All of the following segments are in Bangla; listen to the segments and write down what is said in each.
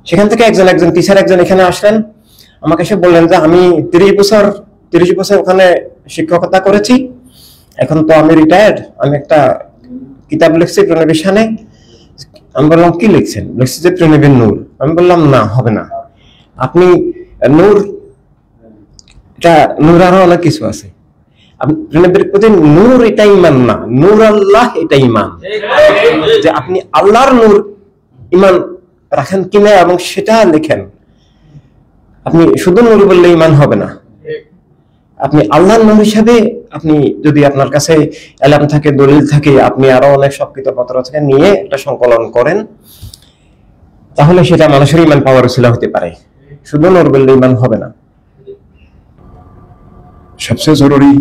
সেখান থেকে একজন টিচার এখানে আসলেন, আমাকে এসে বললেন যে আমি 30 বছর ওখানে শিক্ষকতা করেছি, এখন তো আমি রিটায়ার্ড, আমি একটা কিতাব লিখছি প্রণবেশনে। আমি বললাম কি লিখছেন? লিখছি যে প্রণবের নূর। আমি বললাম না, হবে না, আপনি নূর আরো অনেক কিছু আছে, প্রণবের প্রতি নূর এটা ইমান না, নূর আল্লাহ এটা ইমান, যে আপনি আল্লাহর নূর ইমান রাখেন কিনা এবং সেটা লেখেন। আপনি শুধু নূর বললে ইমান হবে না, আপনি আল্লাহর নূর হিসাবে আপনি যদি আপনার কাছে এলাম থাকে, দলিল থাকে, আপনি আরো অনেক সব কিতাবপত্র থেকে নিয়ে একটা সংকলন করেন, তাহলে সেটা মানুষের ইমান পাওয়ার উসিলা হতে পারে, শুধু নূর বললে ইমান হবে না। সবচেয়ে জরুরি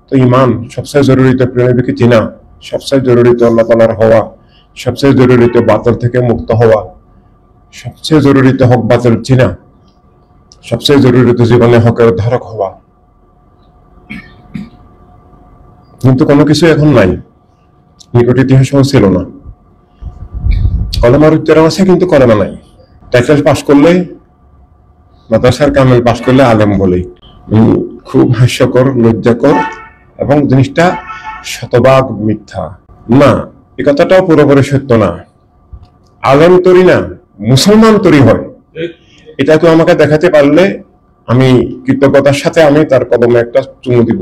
তো ইমান, সবচেয়ে জরুরি তো প্রেরণাকে চেনা, সবচেয়ে জরুরি তো আল্লাহ তাআলার হওয়া, সবচেয়ে জরুরি তো বাতিল থেকে মুক্ত হওয়া, সবচেয়ে জরুরি তো হক বাতিল চেনা, সবচেয়ে জরুরি তো জীবনে হকের ধারক হওয়া। কিন্তু কোনো কিছু এখন নাই, নিকট ইতিহাসও ছিল না। কলেমার উচ্চারণ আছে কিন্তু কলেমা নাই। টাইটেল পাশ করলে, মাদ্রাসার কামেল পাশ করলে আলেম বলেই। খুব হাস্যকর, লজ্জাকর এবং জিনিসটা শতভাগ মিথ্যা। না, এই কথাটাও পুরোপুরি সত্য না। আলেম তৈরি না, মুসলমান তৈরি হয়। এটা তো আমাকে দেখাতে পারলে আমি কৃতজ্ঞতার সাথে আমি তার কদমে একটা চুমু দিব।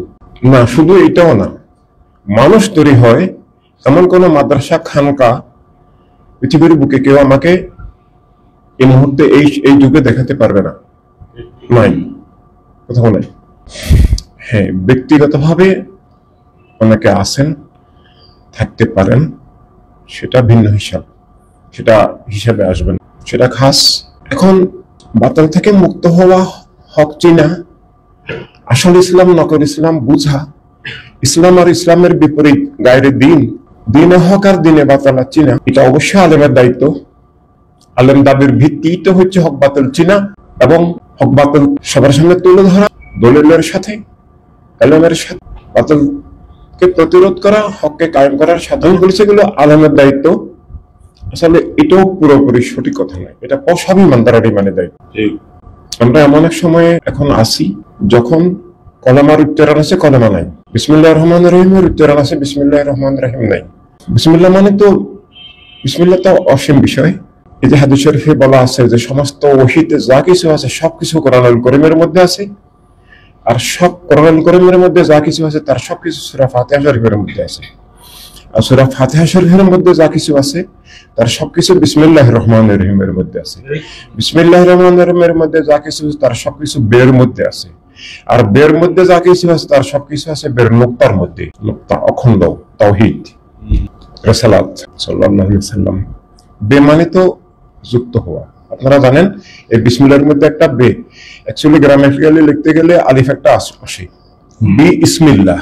না, শুধু এটাও না, মানুষ তৈরি হয়। এমন কোন মাদ্রাসা, খানকা পৃথিবীর বুকে কেউ আমাকে এই মুহূর্তে এই যুগে দেখাতে পারবে না, নাই, কোথাও নাই। হ্যাঁ, ব্যক্তিগতভাবে অনেকে আছেন, থাকতে পারেন, সেটা ভিন্ন হিসাব, সেটা হিসাবে আসবেন, সেটা খাস। এখন বাতিল থেকে মুক্ত হওয়া, হক চিনা, আসল ইসলাম নকল ইসলাম বুঝা, ইসলাম আর ইসলামের বিপরীত গায়রে দিন, দিনে হক আর দিনে বাতিল চিনা, এটা অবশ্যই আলেমের দায়িত্ব। আলেম দাবির ভিত্তি তো হচ্ছে হক বাতিল চিনা এবং হক বাতিল সবার সামনে তুলে ধরা, দলিলের সাথে, আলেমের সাথে বাতিলকে প্রতিরোধ করা, হককে কায়েম করার সাধন বলেছে, এগুলো আলেমের দায়িত্ব। আসলে এটাও পুরোপুরি সঠিক কথা নয়, এটা অস্বাভিমানদারের ইমানের দায়িত্ব। আমরা এমন এক সময়ে এখন আসি যখন কলেমার উচ্চারণ আছে, কলেমা নাই। বিসমিল্লাহির রহমানির রহিমের উচ্চারণ আছে, বিসমিল্লাহির রহমানির রহিম নাই। বিসমিল্লাহ মানে তো, বিসমিল্লাহ তো অসীম বিষয়। এই যে হাদিস শরীফে বলা আছে যে সমস্ত ওহীতে যা কিছু আছে সবকিছু কোরআনুল কারীমের মধ্যে আছে, আর সব কোরআনুল কারীমের মধ্যে যা কিছু আছে তার সবকিছু সূরা ফাতিহা শরীফের মধ্যে আছে। আর সূরা ফাতিহা শরীফের মধ্যে যা কিছু আছে তার সবকিছু বিসমিল্লাহির রহমানির রহিমের মধ্যে আছে। বিসমিল্লাহির রহমানির রহিমের মধ্যে যা কিছু তার সবকিছু বের মধ্যে আছে, আর বের মধ্যে যা কিছু আছে তার সবকিছু আছে বের নুকতার মধ্যে। নুকতা অখণ্ড তাওহীদ, রাসূলুল্লাহ সাল্লাল্লাহু আলাইহি ওয়াসাল্লাম। বে মানে তো যুক্ত হওয়া। আপনারা জানেন এই বিসমিল্লাহর মধ্যে একটা বে, অ্যাকচুয়ালি গ্রামাটিক্যালি লিখতে গেলে আলিফ একটা আসে, বি ইসমিল্লাহ,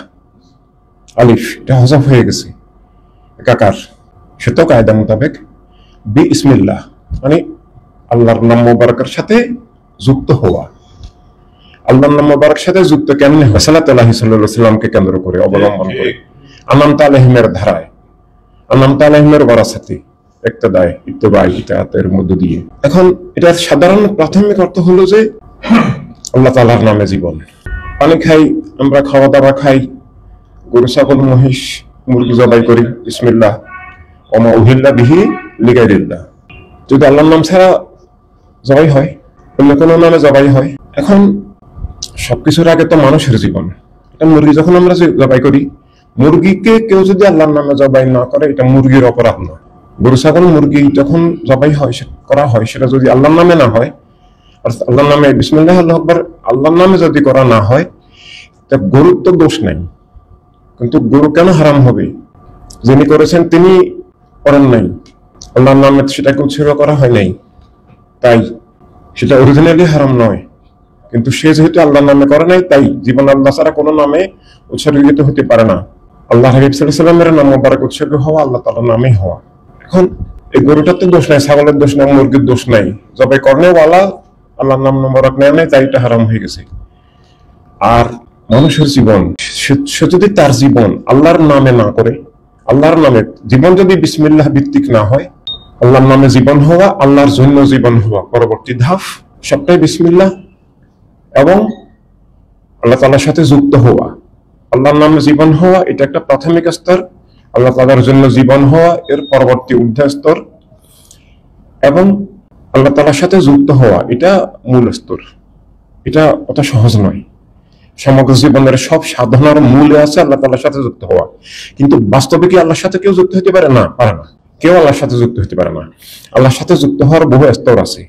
আলিফ এটা হযফ হয়ে গেছে, একাকার। সেটা কায়দা মোতাবেক বি ইসমিল্লাহ মানে আল্লাহর নাম মোবারকের সাথে যুক্ত হওয়া। আল্লাহর নাম মোবারকের সাথে যুক্ত কেমনে হয়? সাল্লাল্লাহু আলাইহি সাল্লামকে কেন্দ্র করে, অবলম্বন করে, আনামতা আলাইহিমের ধারায়, আনামতা আলাইহিমের ওয়ারাসাতি, ইক্তেদায়, ইত্তেবায়, ইতাআতের মধ্য দিয়ে। এখন এটার সাধারণ প্রাথমিক অর্থ হলো যে আল্লাহ তাআলার নামে জীবন। পানি খাই আমরা, খাওয়া দাওয়া খাই, গরু ছাগল মহিষ মুরগি জবাই করি, বিসমিল্লাহ ওমা উহিল্লা বিহি লিগাইরিল্লাহ। যদি আল্লাহর নাম ছাড়া জবাই হয়, অন্য কোনো নামে জবাই হয়। এখন সবকিছুর আগে তো মানুষের জীবন। এটা মুরগি যখন আমরা জবাই করি, মুরগিকে কেউ যদি আল্লাহর নামে জবাই না করে এটা মুরগির অপরাধ না। গরু ছাগল মুরগি যখন জবাই হয় করা হয়, সেটা যদি আল্লাহর নামে না হয়, অর্থাৎ আল্লাহর নামে বিসমিল্লাহ আল্লাহু আকবার আল্লাহর নামে যদি করা না হয়, তা গরুর তো দোষ নাই। কিন্তু গরু কেন হারাম হবে? যিনি করেছেন তিনি করেন নাই, আল্লাহর নামে সেটাকে উৎসর্গ করা হয় নাই, তাই সেটা অরিজিনালি হারাম নয়। কিন্তু সে যেহেতু আল্লাহর নামে করে নাই, তাই জীবন আল্লাহ ছাড়া কোনো নামে উৎসর্গিত হতে পারে না। আল্লাহ হাবিব সাল্লাল্লাহু আলাইহি ওয়াসাল্লামের নাম মোবারক উৎসর্গ হওয়া আল্লাহ তাআলার নামেই হওয়া। এখন এই গরুটার তো দোষ নাই, ছাগলের দোষ নাই, মুরগির দোষ নাই, জবাই করনেওয়ালা আল্লাহর নাম মোবারক নেয় নাই, তাই এটা হারাম হয়ে গেছে। আর মানুষের জীবন, সে যদি তার জীবন আল্লাহর নামে না করে, আল্লাহর নামে জীবন যদি বিসমিল্লাহ ভিত্তিক না হয়, আল্লাহর নামে জীবন হওয়া, আল্লাহর জন্য জীবন হওয়া পরবর্তী ধাপ, সবটাই বিসমিল্লাহ, এবং আল্লাহ তাআলার সাথে যুক্ত হওয়া। আল্লাহর নামে জীবন হওয়া এটা একটা প্রাথমিক স্তর, আল্লাহ তাআলার জন্য জীবন হওয়া এর পরবর্তী ঊর্ধ্ব স্তর, এবং আল্লাহ তাআলার সাথে যুক্ত হওয়া এটা মূল স্তর। এটা অত সহজ নয়। সমগ্র জীবনের সব সাধনার মূলে আছে আল্লাহ তাআলার সাথে যুক্ত হওয়া। কিন্তু বাস্তবে কি আল্লাহর সাথে কেউ যুক্ত হতে পারে? না, পারে না। কেউ আল্লাহর সাথে যুক্ত হতে পারে না। আল্লাহর সাথে যুক্ত হওয়ার বহু স্তর আছে।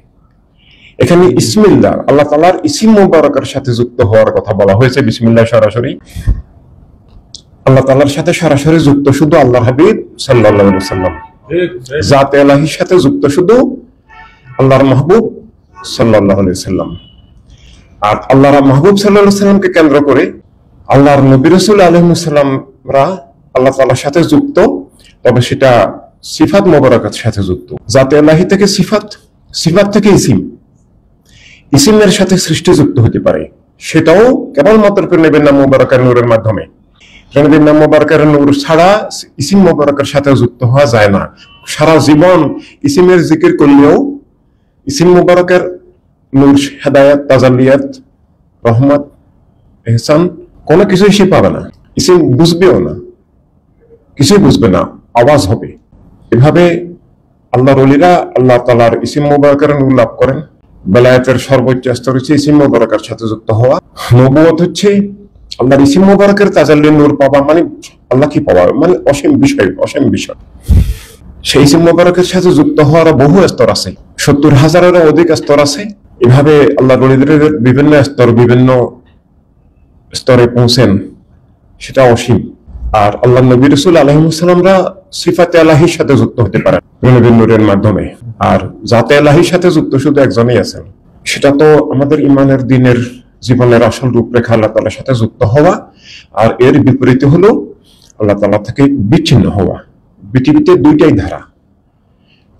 এখানে ইসমিল্লাহ, আল্লাহ তাআলার ইসিম মুবারকের সাথে যুক্ত হওয়ার কথা বলা হয়েছে। বিসমিল্লাহ সরাসরি আল্লাহ তাআলার সাথে সরাসরি যুক্ত শুধু আল্লাহর হাবিব সাল্লাল্লাহু আলাইহি ওয়াসাল্লাম। জাতে ইলাহির সাথে যুক্ত শুধু আল্লাহর মাহবুব সাল্লাল্লাহু আলাইহি ওয়াসাল্লাম। আর আল্লাহর মাহবুব সাল্লাল্লাহু আলাইহি ওয়াসাল্লামকে কেন্দ্র করে আল্লাহর নবী রাসূল আলাইহিস সালামরা আল্লাহ তাআলার সাথে যুক্ত, তবে সেটা সিফাত মুবারাকার সাথে যুক্ত। জাতে ইলাহি থেকে সিফাত, সিফাত থেকে ইসিম, ইসিমের সাথে সৃষ্টি যুক্ত হতে পারে। সেটাও কেবলমাত্র নবীর নাম মুবারকের নূরের মাধ্যমে। নবীর নাম মুবারকের নূর ছাড়া ইসিম মুবারকের সাথে যুক্ত হওয়া যায় না। সারা জীবন ইসিমের জিকির করলেও ইসিম মুবারকের নূর, হেদায়েত, তাজাল্লিয়াত, রহমত, ইহসান কোনো কিছুই সে পাবে না। ইসিম বুঝবেও না, কিছুই বুঝবে না, আওয়াজ হবে। এভাবে আল্লাহর ওলিরা আল্লাহ তাআলার ইসিম মুবারকের নূর লাভ করেন। বেলায়েতের সর্বোচ্চ স্তর হচ্ছে ইসিম মুবারকের সাথে যুক্ত হওয়া। নবুয়ত হচ্ছে আল্লাহর ইসিম মুবারকের তাজাল্লি নূর পাওয়া, মানে আল্লাহ কি পাওয়া, মানে অসীম বিষয়, অসীম বিষয়। সেই ইসিম মুবারকের সাথে যুক্ত হওয়ার বহু স্তর আছে, 70,000-এরও অধিক স্তর আছে। এভাবে আল্লাহর ওলিদের বিভিন্ন স্তর, বিভিন্ন স্তরে পৌঁছেন, সেটা অসীম। আর আল্লাহ নবী রাসূল আলাইহিস সালামরা সিফাতে ইলাহির সাথে যুক্ত হতে পারেন নবীর নূরের মাধ্যমে। আর জাতে ইলাহির সাথে যুক্ত শুধু একজনই আছেন। সেটা তো আমাদের ইমানের দিনের জীবনের আসল রূপরেখা, আল্লাহ তাআলার সাথে যুক্ত হওয়া। আর এর বিপরীতে হলো আল্লাহ তাআলা থেকে বিচ্ছিন্ন হওয়া। পৃথিবীতে দুইটাই ধারা,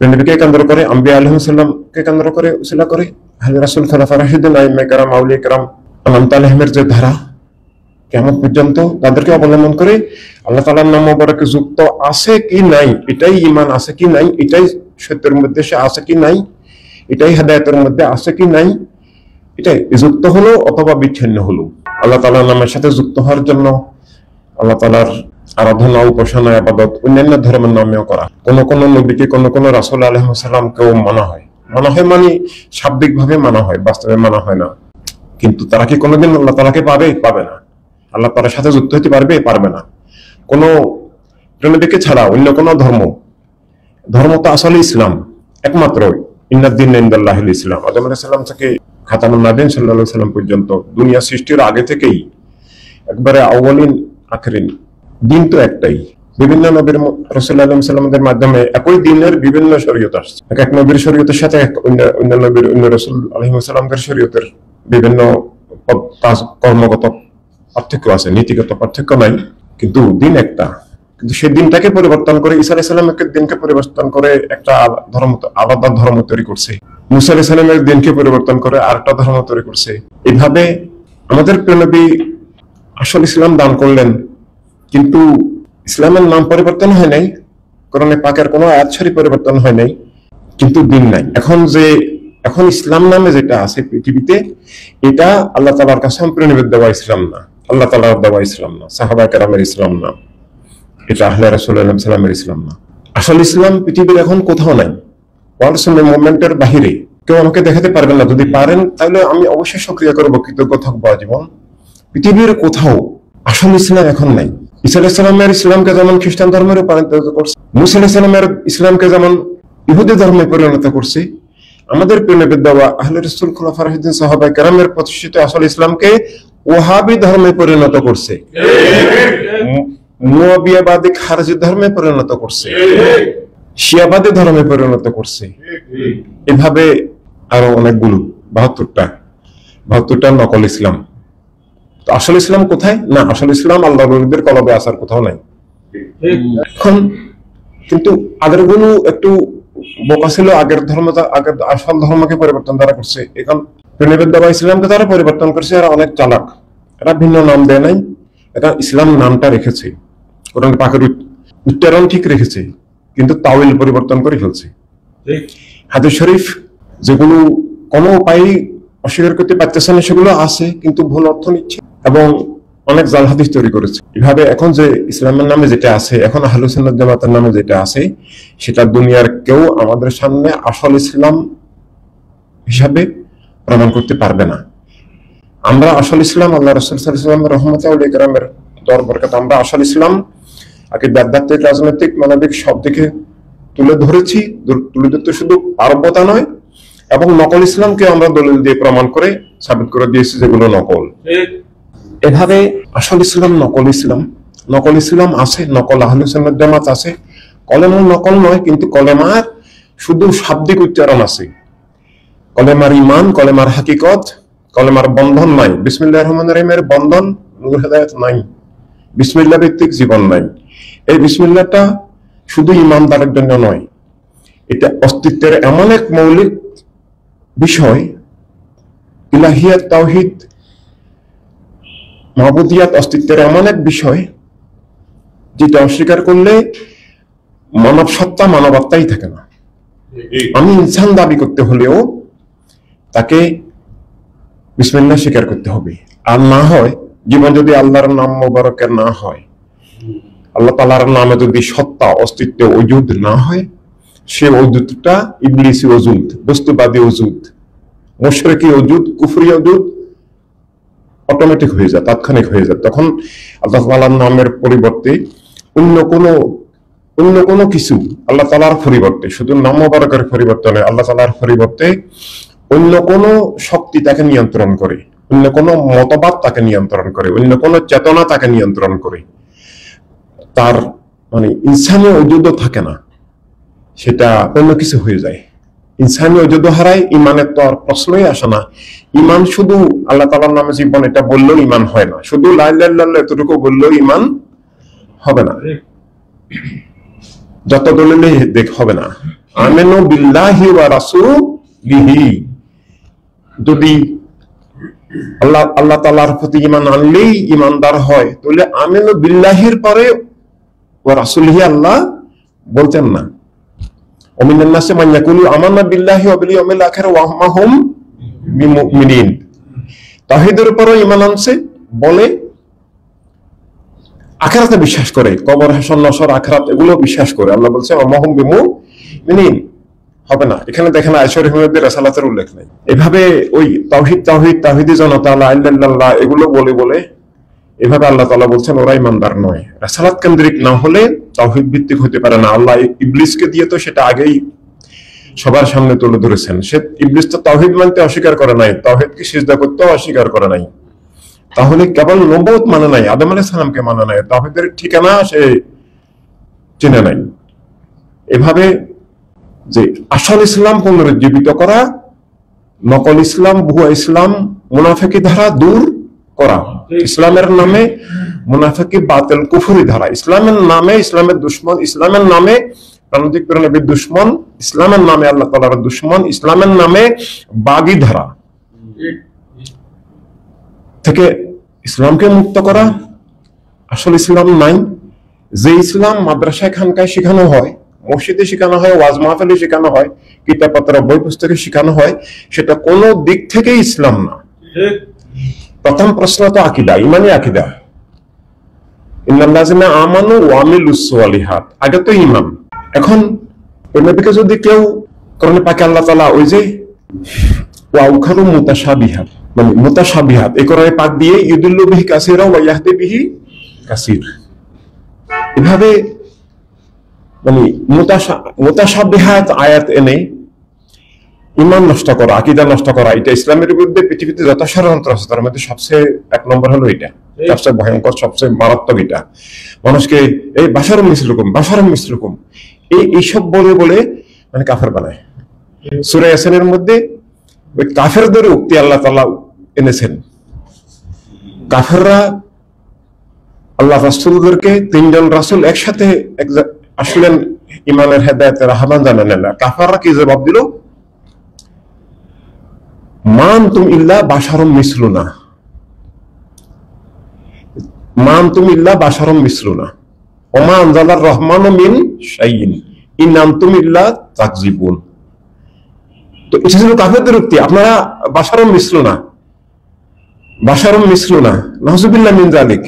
নবীকে কেন্দ্র করে, আম্বিয়া আলাইহিস সালামকে কেন্দ্র করে, উসিলা করে আহলে রাসূল, খোলাফা রাশিদুন, আইম্মা কেরাম, আউলিয়া কেরাম, আনহামত আলাইহিমের যে ধারা, কিয়ামত পর্যন্ত তাদেরকে অবলম্বন করে আল্লাহ তাআলার নাম মুবারকে যুক্ত আছে কি নাই, এটাই ঈমান আছে কি নাই, এটাই সত্যের মধ্যে সে আছে কি নাই, এটাই হেদায়েতের মধ্যে আছে কি নাই, এটাই যুক্ত হলো অথবা বিচ্ছিন্ন হলো। আল্লাহ তাআলার নামের সাথে যুক্ত হওয়ার জন্য আল্লাহ তাআলার আরাধনা, উপাসনা, ইবাদত অন্যান্য ধর্মের নামেও করা। কোন কোন নবীকে, কোন কোন রাসূল আলাইহিস সালামকেও মানা হয়। মানা হয় মানে শাব্দিকভাবে মানা হয়, বাস্তবে মানা হয় না। কিন্তু তারা কি কোনোদিন আল্লাহ তাআলাকে পাবে? পাবে না। আল্লাহ তাআলার সাথে যুক্ত হতে পারবে? পারবে না। কোন নবীকে ছাড়া অন্য কোন ধর্ম তো আসলে ইসলাম একমাত্র। ইন্নাদ-দীন ইনদাল্লাহিল ইসলাম। আদম আলাইহিস সালাম থেকে খাতামুন নবীয়্যিন সাল্লাল্লাহু আলাইহি ওয়াসাল্লাম পর্যন্ত দুনিয়া সৃষ্টির আগে থেকেই একবারে আউয়ালিন আখিরিন দিন তো একটাই। বিভিন্ন নবীর রাসূল আলাইহিস সালামের মাধ্যমে একই দিনের বিভিন্ন শরীয়ত আসছে। এক নবীর শরীয়তের সাথে অন্য নবীর, অন্য রাসূল আলাইহিস সালামের শরীয়তের বিভিন্ন কর্মগত পার্থক্য আছে, নীতিগত পার্থক্য নাই, কিন্তু দিন একটা। কিন্তু সেই দিনটাকে পরিবর্তন করে ঈসা আলাইহিস সালামের দিনকে পরিবর্তন করে একটা ধর্ম, আলাদা ধর্ম তৈরি করছে। মুসা আলাইহিস সালামের দিনকে পরিবর্তন করে আরেকটা ধর্ম তৈরি করছে। এইভাবে আমাদের প্রিয় নবী আসল ইসলাম দান করলেন, কিন্তু ইসলামের নাম পরিবর্তন হয় নাই, কোরআনে পাকের কোনো আয়াত শরীফ পরিবর্তন হয় নাই, কিন্তু দিন নাই। এখন ইসলাম নামে যেটা আছে পৃথিবীতে, এটা আল্লাহ তাআলার কাছে প্রিয় দেওয়া ইসলাম না, আল্লাহ তাআলার দেওয়া ইসলাম না, সাহাবা কেরামের ইসলাম না, এটা আহলে রাসূলুল্লাহ সাল্লাল্লাহু আলাইহি ওয়াসাল্লামের ইসলাম না। আসল ইসলাম পৃথিবীর এখন কোথাও নাই। ওয়ার্ল্ড সুন্নাহ মুভমেন্টের বাহিরে কেউ আমাকে দেখাতে পারবেন না। যদি পারেন তাহলে আমি অবশ্যই সক্রিয় করব, কৃতজ্ঞ থাকবো আজীবন। পৃথিবীর কোথাও আসল ইসলাম এখন নাই। ঈসা আলাইহিস সালামের ইসলামকে যেমন খ্রিস্টান ধর্মে রূপান্তরিত করছে, মুসা আলাইহিস সালামের ইসলামকে যেমন ইহুদি ধর্মে পরিণত করছে, আমাদের প্রিয় নবীর দেওয়া আহলে রাসূল, খোলাফা রাশিদিন, সাহাবা কেরামের প্রতিষ্ঠিত আসল ইসলামকে ওয়াহাবি ধর্মে পরিণত করছে, মুয়াবিয়াবাদী খারজি ধর্মে পরিণত করছে, শিয়াবাদী ধর্মে পরিণত করছে। এভাবে আরো অনেকগুলো 72টা নকল ইসলাম। তো আসল ইসলাম কোথায়? না, আসল ইসলাম আল্লাহর ওলিদের কলবে আসার কোথাও নাই। এখন কিন্তু আগের গুলো একটু বোকা ছিল, আগের আসল ধর্মকে পরিবর্তন তারা করছে। এখন প্রেমের দেওয়া ইসলামকে তারা পরিবর্তন করছে। এরা অনেক চালাক, এরা ভিন্ন নাম দেয় নাই, এটা ইসলাম নামটা রেখেছে, কোরআন পাকের উচ্চারণ ঠিক রেখেছে, কিন্তু তাওয়িল পরিবর্তন করে ফেলছে। হাদিস শরীফ যেগুলো কোনো উপায়ে অস্বীকার করতে পারতেছে না সেগুলো আছে, কিন্তু ভুল অর্থ নিচ্ছে এবং অনেক জাল হাদিস তৈরি করেছে। এভাবে এখন যে ইসলামের নামে যেটা আছে, এখন আহলে সুন্নাত জামাতের নামে যেটা আছে, সেটা দুনিয়ার কেউ আমাদের সামনে আসল ইসলাম হিসাবে প্রমাণ করতে পারবে না। আমরা আসল ইসলাম আল্লাহ রাসূল সাল্লাল্লাহু আলাইহি ওয়াসাল্লামের রহমতে আউলিয়া কেরামের দর বরকত আমরা আসল ইসলাম আধ্যাত্মিক, রাজনৈতিক, মানবিক সব দিকে তুলে ধরেছি। তুলে ধরতে শুধু পারবতা নয়, এবং নকল ইসলামকে আমরা দলিল দিয়ে প্রমাণ করে সাবিত করে দিয়েছি যেগুলো নকল। এভাবে আসল ইসলাম, নকল ইসলাম আছে, নকল আহলে সুন্নাত জামাত আছে। কলেমার নকল নয়, কিন্তু কলেমার শুধু শাব্দিক উচ্চারণ আছে। কলেমার ঈমান, কলেমার হাকিকত, কলেমার বন্ধন নাই। বিসমিল্লাহির রহমানির রহিমের বন্ধন, নূর হেদায়েত নাই। বিসমিল্লাহ ভিত্তিক জীবন নাই। এই বিসমিল্লাহটা শুধু ঈমানদারের জন্য নয়, এটা অস্তিত্বের এমন এক মৌলিক বিষয়, ইলাহিয়াত, তাওহীদ, মাবুদিয়াত, অস্তিত্বের এমন এক বিষয় যেটা অস্বীকার করলে মানব সত্তা, মানবাত্মাই থাকে না। আমি ইনসান দাবি করতে হলেও তাকে বিসমিল্লাহ স্বীকার করতে হবে। আর না হয় জীবন যদি আল্লাহর নাম মোবারকের না হয়, আল্লাহ তাআলার নামে যদি সত্তা, অস্তিত্ব, ওজুদ না হয়, সে ওজুদটা ইবলিসি ওজুদ, বস্তুবাদী ওজুদ, মুশরিকি ওজুদ, কুফরি ওজুদ অটোমেটিক হয়ে যায়, তাৎক্ষণিক হয়ে যায়। তখন আল্লাহ তাআলার নামের পরিবর্তে অন্য কোনো কিছু, আল্লাহ তাআলার পরিবর্তে, শুধু নাম মোবারকের পরিবর্তনে আল্লাহ তাআলার পরিবর্তে অন্য কোনো শক্তি তাকে নিয়ন্ত্রণ করে, অন্য কোনো মতবাদ তাকে নিয়ন্ত্রণ করে, অন্য কোনো চেতনা তাকে নিয়ন্ত্রণ করে। তার মানে ইনসানি ওজুদও থাকে না, সেটা অন্য কিছু হয়ে যায়। ইনসানি ওজুদ হারায়, ইমানের তো আর প্রশ্নই আসে না। ইমান শুধু আল্লাহ তাআলার নামে জীবন, এটা বললেও ইমান হয় না। শুধু লা ইলাহা ইল্লাল্লাহ এতটুকু বললেও ইমান হবে না, যত দলিলে দেখ হবে না। আমিনু বিল্লাহি ওয়া রাসূলিহি, যদি আল্লাহ তাআলার প্রতি ঈমান আনলেই ঈমানদার হয়, তাহলে আমিনু বিল্লাহির পরে ওয়া রাসূলিহি আল্লাহ বলতেন না। ওমিনান নাসি মান ইয়াকুলু আমান্না বিল্লাহি ওয়া বিল ইয়াউমিল আখির ওয়া মা হুম বিমুমিনিন। তাওহীদের উপরও ঈমান আনছে, বলে আখিরাতে বিশ্বাস করে, কবর, হাসর, নসর, আখিরাত এগুলো বিশ্বাস করে। আল্লাহ বলছে ওয়া মা হুম বিমুমিনিন, হবে না। এখানে দেখেন আয়েশা রাদিয়াল্লাহু আনহার রাসালাতের উল্লেখ নাই। এভাবে ওই তাওহীদি জনতা লা ইলাহা ইল্লাল্লাহ এগুলো বলে এভাবে আল্লাহ তাআলা বলছেন ওরা ঈমানদার নয়। রাসালাত কেন্দ্রিক না হলে তাওহীদ ভিত্তিক হতে পারে না। আল্লাহ ইবলিসকে দিয়ে তো সেটা আগেই সবার সামনে তুলে ধরেছেন। সে ইবলিস তো তাওহীদ মানতে অস্বীকার করে নাই, তাওহীদকে সিজদা করতেও অস্বীকার করে নাই। তাহলে কেবল নবুয়ত মানে নাই, আদম আলাইহিস সালামকে মানে নাই, তাওহীদের ঠিকানা সে চিনে নাই। এভাবে যে আসল ইসলাম পুনরুজ্জীবিত করা, নকল ইসলাম, ভুয়া ইসলাম, মুনাফিকি ধারা দূর করা, ইসলামের নামে মুনাফিকি, বাতিল, কুফরি ধারা, ইসলামের নামে ইসলামের দুশমন, ইসলামের নামে প্রাণতিক নবীর দুশমন, ইসলামের নামে আল্লাহ তাআলার দুশমন, ইসলামের নামে বাগী ধারা থেকে ইসলামকে মুক্ত করা। আসল ইসলাম নাই। যে ইসলাম মাদ্রাসায়, খানকায় শেখানো হয়, মসজিদে শেখানো হয়, ওয়াজ মাহফিলে শেখানো হয়, কিতাবপত্র, বই পুস্তকে শেখানো হয়, সেটা কোনো দিক থেকে ইসলাম না। প্রথম প্রশ্ন তো আকীদা, ঈমানি আকীদা। ইন্নাল্লাযিনা আমানু ওয়া আমিলুস সালিহাত, আগে তো ঈমান। এখন ওই নবীকে যদি কেউ, কোরআনে পাকে আল্লাহ তাআলা ওই যে ওয়া উখারু মুতাশাবিহাত, মানে মুতাশাবিহাত, এই কোরআনে পাক দিয়ে ইউদিল্লু বিহি কাসীরা ওয়া ইয়াহদি বিহি কাসীর, এভাবে মানে মুতাশাবিহাত আয়াত এনে ঈমান নষ্ট করা, আকীদা নষ্ট করা, এটা ইসলামের বিরুদ্ধে পৃথিবীতে যত ষড়যন্ত্র আছে তার মধ্যে সবচেয়ে এক নম্বর হলো এটা, সবচেয়ে ভয়ঙ্কর, সবচেয়ে মারাত্মক এটা। মানুষকে এই বাশারুম মিসলুকুম এইসব বলে মানে কাফের বানায়। সূরা ইয়াসিনের মধ্যে ওই কাফেরদের উক্তি আল্লাহ তাআলা এনেছেন। কাফেররা আল্লাহ রাসূলদেরকে, তিনজন রাসূল একসাথে আসলেন ঈমানের হেদায়েতের আহ্বান জানালেন না। কাফেররা কি জবাব দিল? মা আনতুম ইল্লা বাশারুম মিসলুনা, মা আনতুম ইল্লা বাশারুম মিসলুনা ওয়া মা আনজালার রহমানু মিন শাইইন ইন আনতুম ইল্লা তাকযিবুন। এটা ছিল কাফেরদের উক্তি। আপনারা বাশারুম মিসলুনা, বাশারুম মিসলুনা, নাউজুবিল্লাহ মিন যালিক।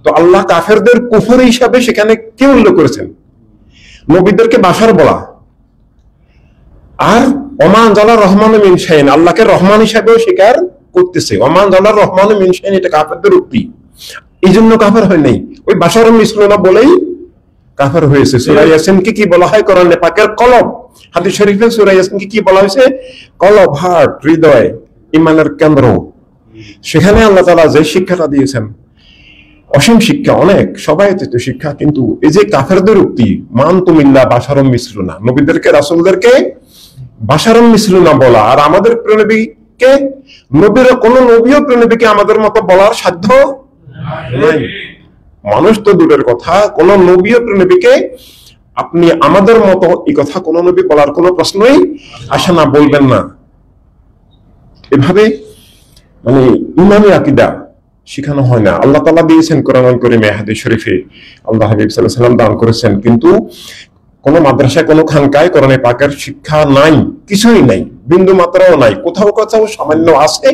তো আল্লাহ কাফেরদের কুফর হিসাবে সেখানে কি উল্লেখ করেছেন? নবীদেরকে বাশার বলা। আর ওমান জালার রহমান মিন শাইন, আল্লাহকে রহমান হিসাবেও স্বীকার করতেছে। ওমান জালার রহমান মিন শাইন, এটা কাফেরদের উক্তি। এই জন্য কাফের হয় নাই, ওই বাশারুম মিসলুনা বলেই কাফের হয়েছে। সূরা ইয়াসিনকে কি বলা হয় কোরআনে পাকের? কলব। হাদিস শরীফে সূরা ইয়াসিনকে কি বলা হয়েছে? কলব, হার্ট, হৃদয়, ঈমানের কেন্দ্র। সেখানে আল্লাহ তাআলা যে শিক্ষাটা দিয়েছেন, অসীম শিক্ষা, অনেক সবাইতে শিক্ষা। কিন্তু এই যে কাফেরদের উক্তি, মান তুমিল্লা বাশারুম মিসলুনা, নবীদেরকে রাসূলদেরকে বাশারুম মিসলুনা বলা, আর আমাদের প্রিয়নবীকে, নবীর কোন নবীও প্রিয়নবীকে আমাদের মতো বলার সাধ্য নাই। মানুষ তো দূরের কথা, কোন নবী ও নবীকে আপনি আমাদের মতো এই কথা কোন নবী বলার কোনো প্রশ্নই আসে না, বলবেন না। এভাবে মানে ইমানি আকীদা শেখানো হয় না। আল্লাহ তাআলা দিয়েছেন কোরআনুল কারীমে, হাদিস শরীফে আল্লাহ হাবিব সাল্লাল্লাহু আলাইহি ওয়াসাল্লাম দান করেছেন, কিন্তু কোন মাদ্রাসায় কোন খানকায় কোরআনে পাকের শিক্ষা নাই, কিছুই নাই, বিন্দু মাত্রাও নাই। কোথাও কোথাও সামান্য আছে,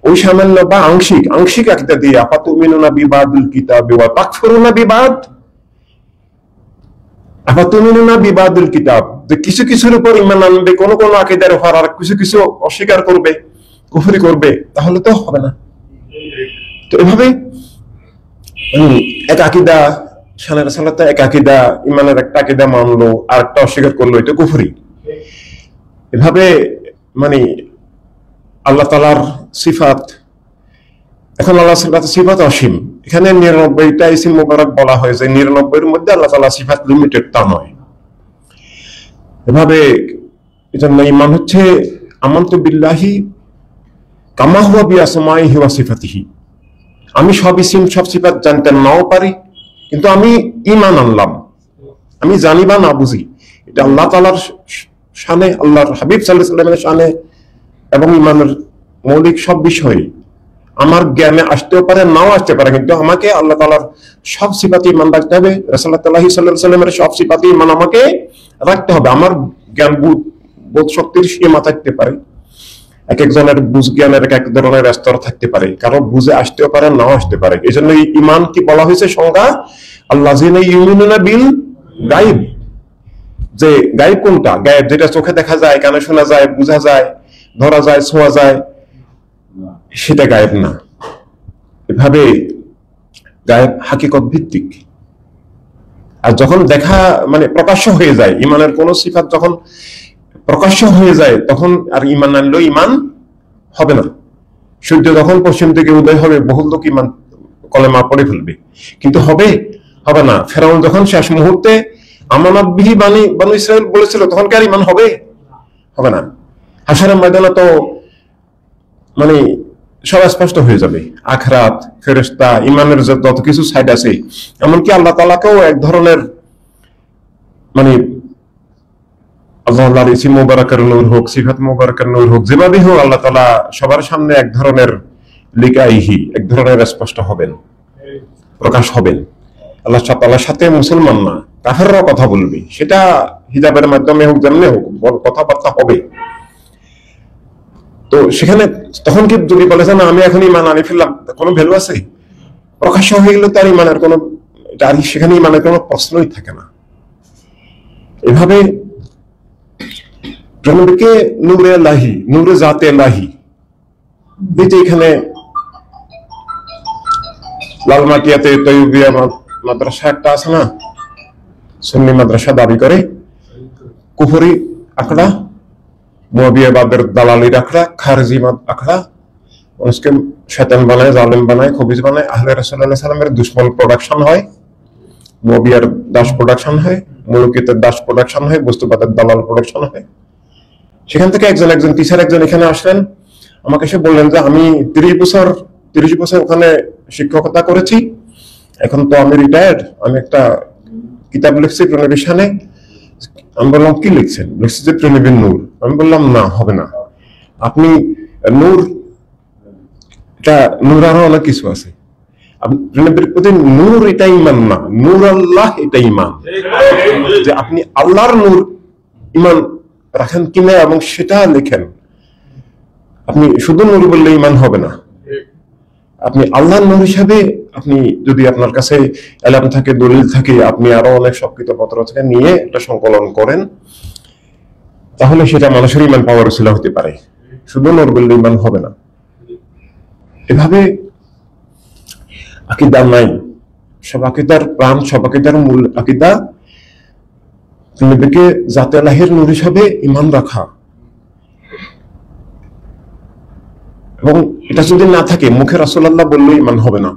ওই সামান্য বা আংশিক আংশিক আকীদা দিয়ে আফাতুমিনুনা বিবাদিল কিতাবি ওয়া তাকফুরুনা বিবাদ, আফাতুমিনুনা বিবাদিল কিতাব, যে কিছু কিছুর উপর ঈমান আনবে, কোন কোন আকীদার উপর, আর কিছু কিছু অস্বীকার করবে, কুফরি করবে, তাহলে তো হবে না। তো এভাবে এক আকীদা, শানের সালাতে এক আকীদা, ঈমানের একটা আকীদা মানলো আর একটা অস্বীকার করলো, এটা কুফরি। এভাবে মানে আল্লাহ তাআলার সিফাত, এখন আল্লাহ তাআলার সিফাত অসীম। এখানে 99টা ইসম মুবারক বলা হয়, যে 99 এর মধ্যে আল্লাহ তাআলার সিফাত লিমিটেড, তা নয়। এভাবে এজন্য ঈমান হচ্ছে আমানতু বিল্লাহি কামা হুয়া বিআসমাইহি ওয়া সিফাতিহি। আমি সব ইসম সব সিফাত জানতে নাও পারি, কিন্তু আমি ঈমান আনলাম। আমি জানি বা না বুঝি, এটা আল্লাহ তাআলার শানে, আল্লাহর হাবিব সাল্লাল্লাহু আলাইহি ওয়াসাল্লামের শানে এবং ঈমানের মৌলিক সব বিষয়ে আমার জ্ঞানে আসতেও পারে, নাও আসতে পারে, কিন্তু আমাকে আল্লাহ তাআলার সব সিফাতে ঈমান রাখতে হবে। রাসূলুল্লাহ সাল্লাল্লাহু আলাইহি ওয়াসাল্লামের সব সিফাতে ঈমান আমাকে রাখতে হবে। আমার জ্ঞান বোধ শক্তির সীমা থাকতে পারে, এক একজনের বুঝ জ্ঞানের এক ধরনের স্তর থাকতে পারে, কারো বুঝে আসতেও পারে, নাও আসতে পারে। এই জন্য ঈমান কি বলা হয়েছে সংজ্ঞা? আল্লাযীনা ইউমিনুনা বিল গায়ব। যে গায়ব কোনটা? গায়ব যেটা চোখে দেখা যায়, কানে শোনা যায়, বোঝা যায়, ধরা যায়, ছোঁয়া যায়, সেটা গায়েব না। এভাবে গায়েব হাকিকত ভিত্তিক। আর যখন দেখা মানে প্রকাশ্য হয়ে যায়, ঈমানের কোন সিফাত যখন প্রকাশ্য হয়ে যায়, তখন আর ঈমান আনলেও ঈমান হবে না। সূর্য যখন পশ্চিম থেকে উদয় হবে, বহু লোক ঈমান কলেমা পড়ে ফেলবে, কিন্তু হবে না। ফেরাউন যখন শেষ মুহূর্তে আমানতবিহী বনী ইসরাইল বলেছিল, তখন কি আর ঈমান হবে না। হাশরের ময়দানে তো মানে সব স্পষ্ট হয়ে যাবে। আখিরাত, ফেরেশতা, ঈমানের যত কিছু সাইড আছে, এমনকি আল্লাহ তাআলাকেও এক ধরনের মানে আল্লাহর ইসম মুবারাকের নূর হোক, সিফাত মুবারাকের নূর হোক, যেভাবে হোক আল্লাহ তাআলা সবার সামনে এক ধরনের লিকাইহি, এক ধরনের স্পষ্ট হবেন, প্রকাশ হবেন। আল্লাহ তাআলার সাথে মুসলমান না, কাফেররাও কথা বলবে, সেটা হিজাবের মাধ্যমে হোক, যেমনি হোক, কথাবার্তা হবে। তো সেখানে তখন কি যদি বলে না আমি এখন ঈমান আনি ফেললাম, কোনো ভ্যালু আছে? প্রকাশ্য হয়ে গেলে তার ঈমানের কোনো, আর সেখানে ঈমানের কোনো প্রশ্নই থাকে না। এভাবে প্রেমকে নূরে লাহি, নূরে জাতে লাহি, এই যে এখানে লালমাটিয়াতে তৈয়বিয়া মাদ্রাসা একটা আছে না, সুন্নি মাদ্রাসা দাবি করে, কুফরি আখড়া, মুআবিয়াবাদের দালালির আখড়া, খারজি আখড়া, মানুষকে শয়তান বানায়, জালেম বানায়, খবিজ বানায়। আহলে রাসূলুল্লাহ সাল্লাল্লাহু আলাইহি ওয়াসাল্লামের দুশমন প্রোডাকশন হয়, মুআবিয়ার দাস প্রোডাকশন হয়, মুলকিতের দাস প্রোডাকশন হয়, বস্তুবাদের দালাল প্রোডাকশন হয়। সেখান থেকে একজন টিচার এখানে আসলেন, আমাকে এসে বললেন যে আমি 30 বছর ওখানে শিক্ষকতা করেছি, এখন তো আমি রিটায়ার্ড, আমি একটা কিতাব লিখছি প্রেনবীর শানে। আমি বললাম কি লিখছেন? লিখছি যে প্রেনবীর নূর। আমি বললাম না, হবে না, আপনি নূর, এটা নূর আরো অনেক কিছু আছে, প্রেনবীর প্রতি নূর এটা ঈমান না, নূর আল্লাহ এটা ঈমান। যে আপনি আল্লাহর নূর ঈমান রাখেন কিনা এবং সেটা লেখেন। আপনি শুধু নূর বললে ইমান হবে না, আপনি আল্লাহর নূর হিসাবে আপনি যদি আপনার কাছে এলাম থাকে, দলিল থাকে, আপনি আরো অনেক সবকিতপত্র থেকে নিয়ে একটা সংকলন করেন, তাহলে সেটা মানুষের ইমান পাওয়ার উসিলা হতে পারে। শুধু নূর বললে ইমান হবে না। এভাবে আকীদা নাই, সব আকীদার প্রাণ, সব আকীদার মূল আকীদা নবীকে জাতে আল্লাহের নূর হিসাবে ইমান রাখা। এবং এটা যদি না থাকে, মুখে রাসূলুল্লাহ বললে ইমান হবে না।